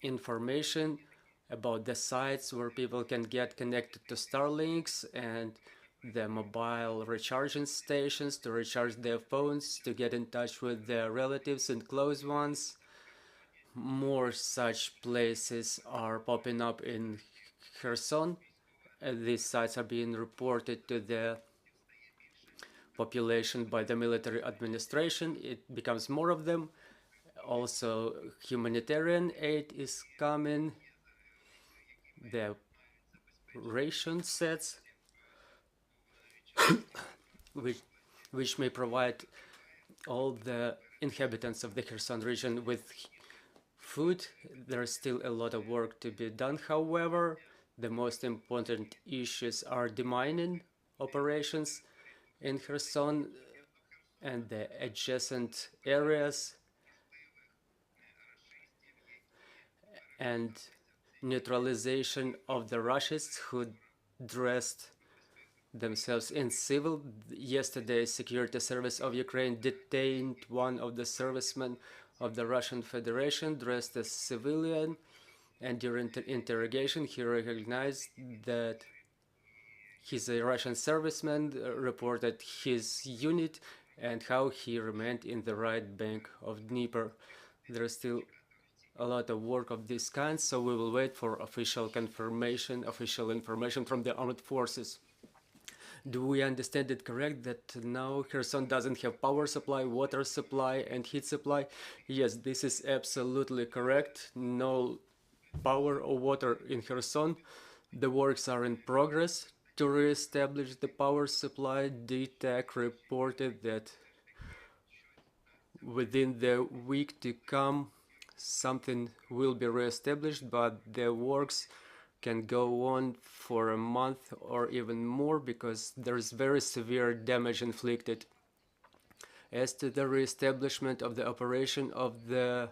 information about the sites where people can get connected to Starlinks and the mobile recharging stations to recharge their phones, to get in touch with their relatives and close ones. More such places are popping up in Kherson. These sites are being reported to the population by the military administration. It becomes more of them. Also, humanitarian aid is coming. The ration sets, which, which may provide all the inhabitants of the Kherson region with food. There's still a lot of work to be done, however. The most important issues are demining operations in Kherson and the adjacent areas, and neutralization of the Russians who dressed themselves in civil. Yesterday, Security Service of Ukraine detained one of the servicemen of the Russian Federation dressed as civilian, and during the interrogation he recognized that he's a Russian serviceman, reported his unit and how he remained in the right bank of Dnieper. There is still a lot of work of this kind, so we will wait for official confirmation, official information from the armed forces. Do we understand it correct that now Kherson doesn't have power supply, water supply, and heat supply? Yes, this is absolutely correct. No power or water in Kherson. The works are in progress to re-establish the power supply. DTAC reported that within the week to come something will be re-established, but the works can go on for a month or even more because there's very severe damage inflicted. As to the re-establishment of the operation of the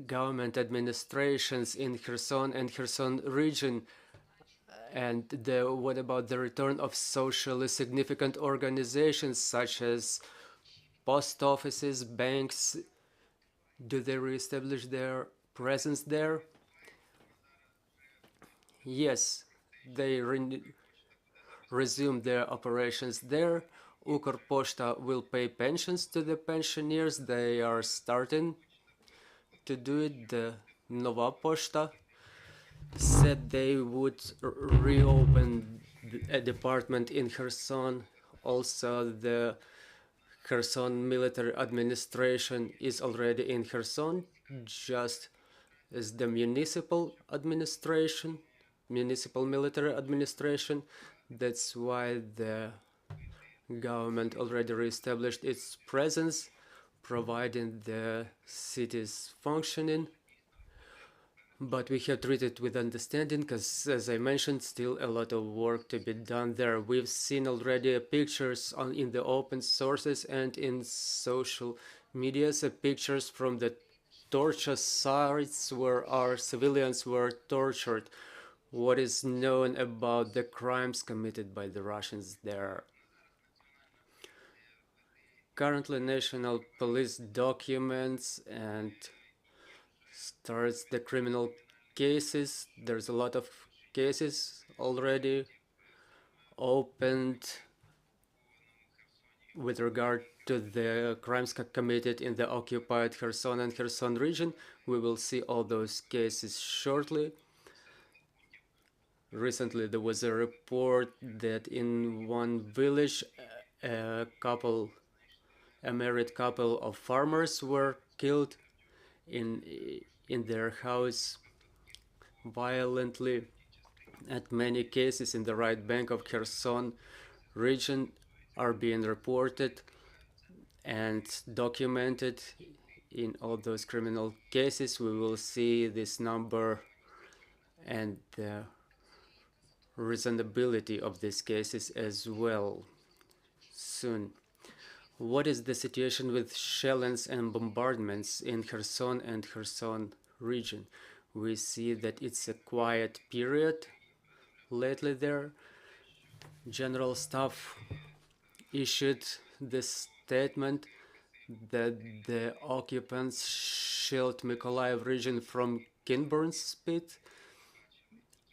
government administrations in Kherson and Kherson region, and what about the return of socially significant organizations such as post offices, banks? Do they re-establish their presence there? Yes, they resume their operations there. Ukrposhta will pay pensions to the pensioners. They are starting to do it. The Nova Poshta said they would reopen a department in Kherson. Also, the Kherson military administration is already in Kherson, just as the municipal administration, municipal military administration. That's why the government already reestablished its presence, providing the city's functioning. But we have treated with understanding because, as I mentioned, still a lot of work to be done there. We've seen already pictures in the open sources and in social media, pictures from the torture sites where our civilians were tortured. What is known about the crimes committed by the Russians there? Currently, national police documents and starts the criminal cases. There's a lot of cases already opened with regard to the crimes committed in the occupied Kherson and Kherson region. We will see all those cases shortly. Recently, there was a report that in one village, a married couple of farmers were killed in their house violently. And many cases in the right bank of Kherson region are being reported and documented. In all those criminal cases, we will see this number and the reasonability of these cases as well soon. What is the situation with shellings and bombardments in Kherson and Kherson region? We see that it's a quiet period lately there. General Staff issued this statement that the occupants shield Mykolaiv region from Kinburn's pit.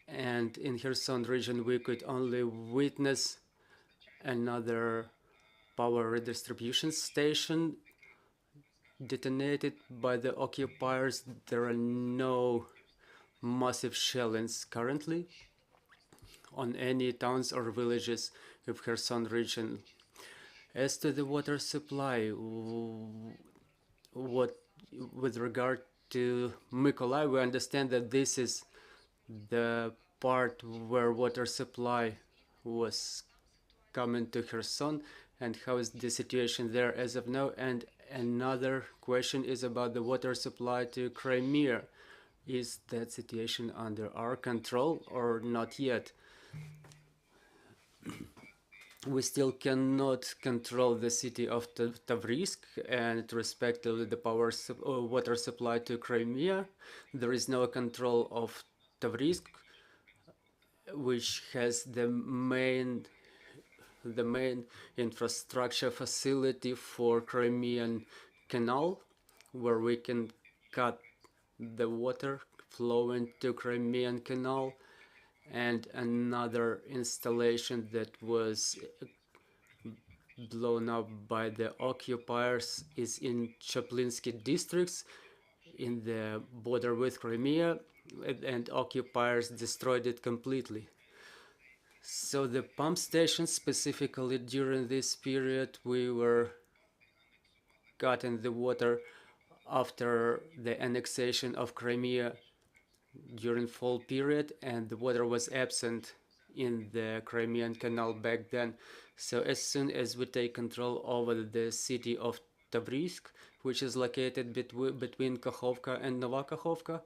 And in Kherson region, we could only witness another power redistribution station detonated by the occupiers. There are no massive shellings currently on any towns or villages of Kherson region. As to the water supply, what with regard to Mykolaiv, we understand that this is the part where water supply was coming to Kherson, and how is the situation there as of now? And another question is about the water supply to Crimea. Is that situation under our control or not yet? We still cannot control the city of Tavrisk, and respectively the water supply to Crimea. There is no control of Tavrisk, which has the main infrastructure facility for Crimean Canal, where we can cut the water flowing to Crimean Canal. And another installation that was blown up by the occupiers is in Chaplinsky districts in the border with Crimea, and occupiers destroyed it completely. So the pump stations, specifically during this period, we were cutting the water after the annexation of Crimea during fall period, and the water was absent in the Crimean Canal back then. So as soon as we take control over the city of Tavrisk, which is located between Kakhovka and Novakakhovka,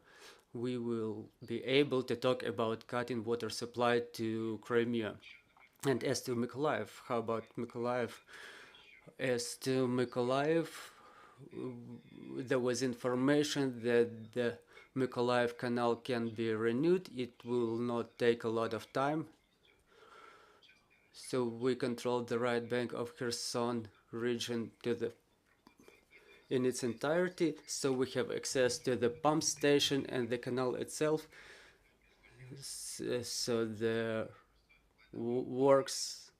we will be able to talk about cutting water supply to Crimea. And as to Mykolaiv, how about Mykolaiv? As to Mykolaiv, there was information that the Mykolaiv Canal can be renewed. It will not take a lot of time. So we control the right bank of Kherson region in its entirety. So we have access to the pump station and the canal itself. So the works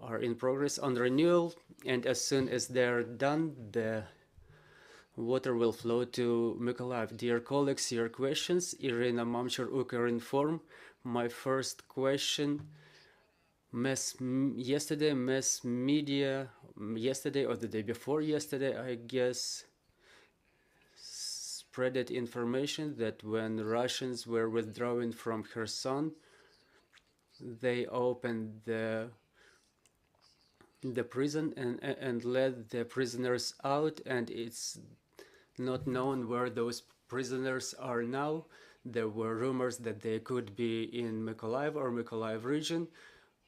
are in progress on renewal, and as soon as they're done, the water will flow to Mykolaiv. Dear colleagues, your questions. Irina Mamchur, Ukrinform. My first question. Mass media, yesterday or the day before yesterday, I guess, spreaded information that when Russians were withdrawing from Kherson, they opened the prison and let the prisoners out, and it's not known where those prisoners are now. There were rumors that they could be in Mykolaiv or Mykolaiv region.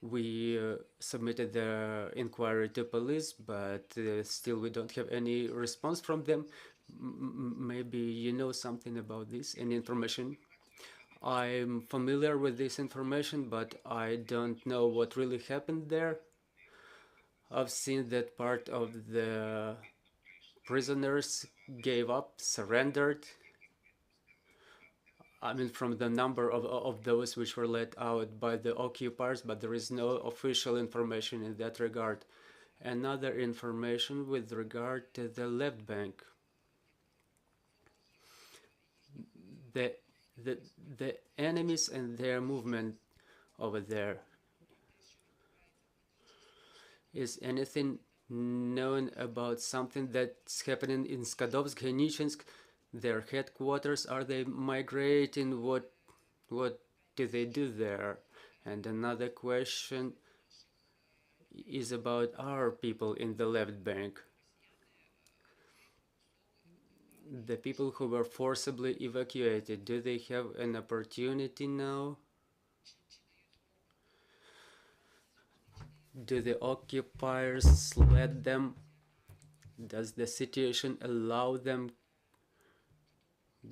We submitted the inquiry to police, but still we don't have any response from them. Maybe you know something about this, any information? I'm familiar with this information, but I don't know what really happened there. I've seen that part of the prisoners gave up, surrendered. I mean, from the number of those which were let out by the occupiers, but there is no official information in that regard. Another information with regard to the left bank. The enemies and their movement over there. Is anything known about something that's happening in Skadovsk, Henichynsk? Their headquarters, are they migrating? What do they do there? And another question is about our people in the left bank. The people who were forcibly evacuated, do they have an opportunity now? Do the occupiers let them? Does the situation allow them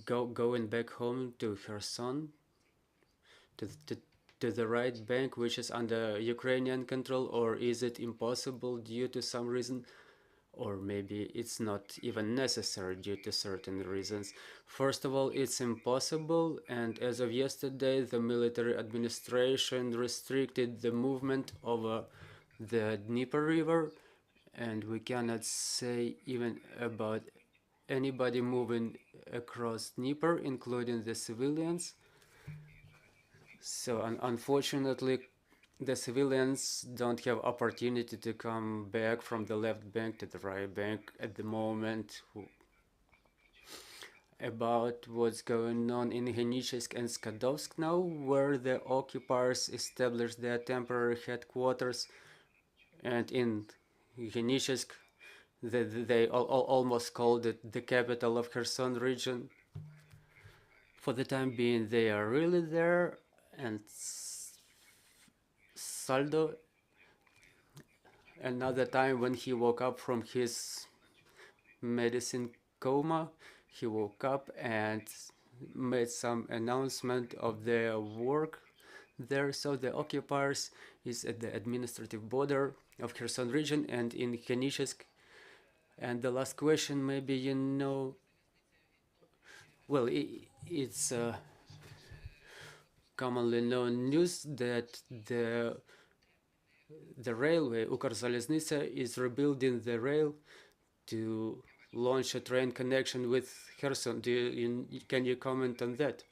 going back home to Kherson, to the right bank, which is under Ukrainian control, or is it impossible due to some reason? or maybe it's not even necessary due to certain reasons. First of all, it's impossible, and as of yesterday, the military administration restricted the movement over the Dnieper River, and we cannot say even about anybody moving across Dnieper, including the civilians. So unfortunately, the civilians don't have opportunity to come back from the left bank to the right bank at the moment. About what's going on in Henichsk and Skadovsk now, where the occupiers established their temporary headquarters, and in Henichsk, they almost called it the capital of Kherson region. For the time being, they are really there, and Saldo, another time when he woke up from his medicine coma, he woke up and made some announcement of their work there. So the occupiers is at the administrative border of Kherson region and in Henichsk. And the last question, maybe you know, well, it's commonly known news that the railway, Ukrzaliznytsia, is rebuilding the rail to launch a train connection with Kherson. Can you comment on that?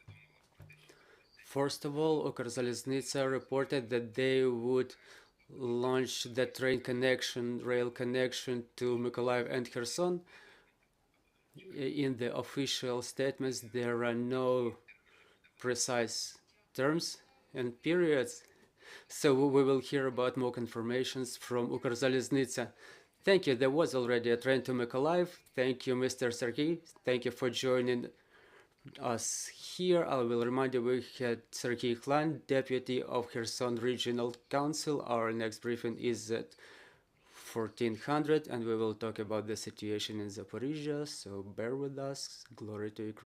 First of all, Ukrzaliznytsia reported that they would launch the train connection, rail connection to Mykolaiv and Kherson. In the official statements, there are no precise terms and periods. So we will hear about more confirmations from Ukrzaliznytsia. Thank you. There was already a train to Mykolaiv. Thank you, Mr. Serhii. Thank you for joining us here. I will remind you we had Serhii Khlan, Deputy of Kherson Regional Council. Our next briefing is at 1400, and we will talk about the situation in Zaporizhia. So bear with us. Glory to Ukraine.